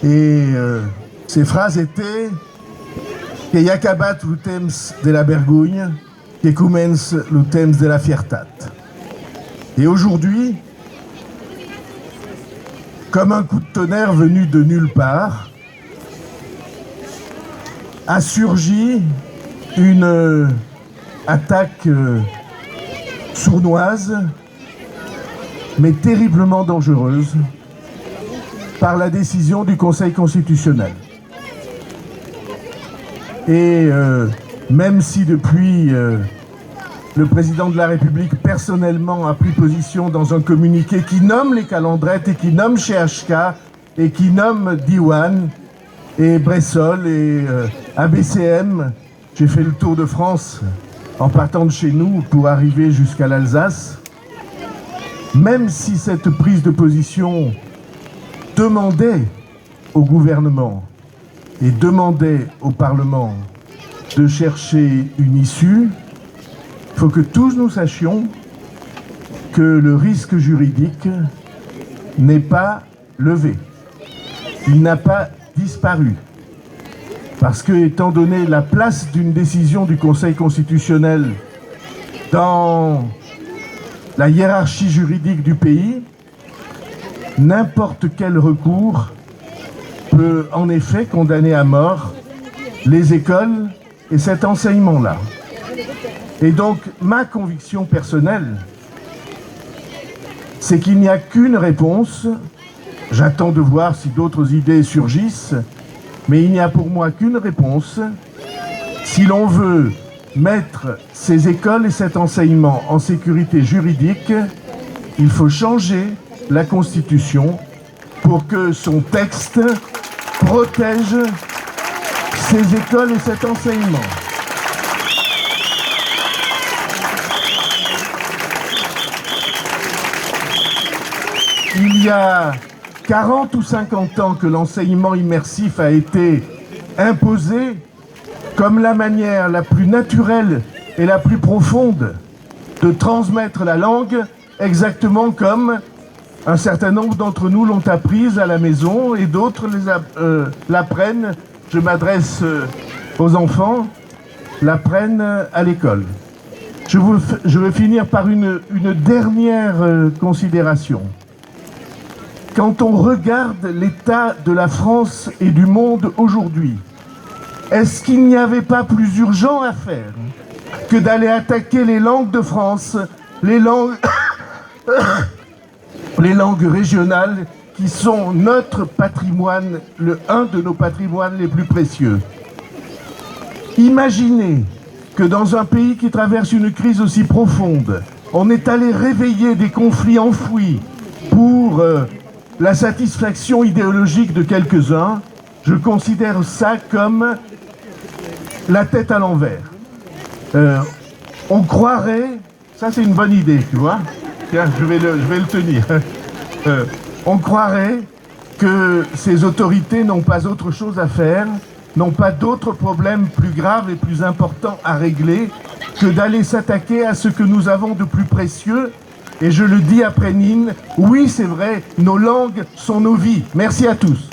Et ces phrases étaient que Jacabat lo temps de la vergogne, que commence le temps de la fiertat. Et aujourd'hui, comme un coup de tonnerre venu de nulle part, a surgi une attaque sournoise, mais terriblement dangereuse, par la décision du Conseil constitutionnel. Et même si depuis le président de la République personnellement a pris position dans un communiqué qui nomme les calendrettes et qui nomme CHK et qui nomme Diwan et Bressol et ABCM, j'ai fait le tour de France en partant de chez nous pour arriver jusqu'à l'Alsace. Même si cette prise de position demandait au gouvernement et demandait au Parlement de chercher une issue, il faut que tous nous sachions que le risque juridique n'est pas levé. Il n'a pas disparu. Parce que, étant donné la place d'une décision du Conseil constitutionnel dans la hiérarchie juridique du pays, n'importe quel recours peut en effet condamner à mort les écoles et cet enseignement-là. Et donc, ma conviction personnelle, c'est qu'il n'y a qu'une réponse. J'attends de voir si d'autres idées surgissent, mais il n'y a pour moi qu'une réponse. Si l'on veut mettre ces écoles et cet enseignement en sécurité juridique, il faut changer la Constitution pour que son texte protège ces écoles et cet enseignement. Il y a 40 ou 50 ans que l'enseignement immersif a été imposé comme la manière la plus naturelle et la plus profonde de transmettre la langue, exactement comme un certain nombre d'entre nous l'ont apprise à la maison et d'autres l'apprennent, je m'adresse aux enfants, l'apprennent à l'école. Je veux finir par une dernière considération. Quand on regarde l'état de la France et du monde aujourd'hui, est-ce qu'il n'y avait pas plus urgent à faire que d'aller attaquer les langues de France, les langues régionales qui sont notre patrimoine, un de nos patrimoines les plus précieux? Imaginez que dans un pays qui traverse une crise aussi profonde, on est allé réveiller des conflits enfouis pour la satisfaction idéologique de quelques-uns. Je considère ça comme la tête à l'envers. On croirait, ça c'est une bonne idée, tu vois. Tiens, je vais le tenir. On croirait que ces autorités n'ont pas autre chose à faire, n'ont pas d'autres problèmes plus graves et plus importants à régler que d'aller s'attaquer à ce que nous avons de plus précieux. Et je le dis après Nîmes, oui c'est vrai, nos langues sont nos vies. Merci à tous.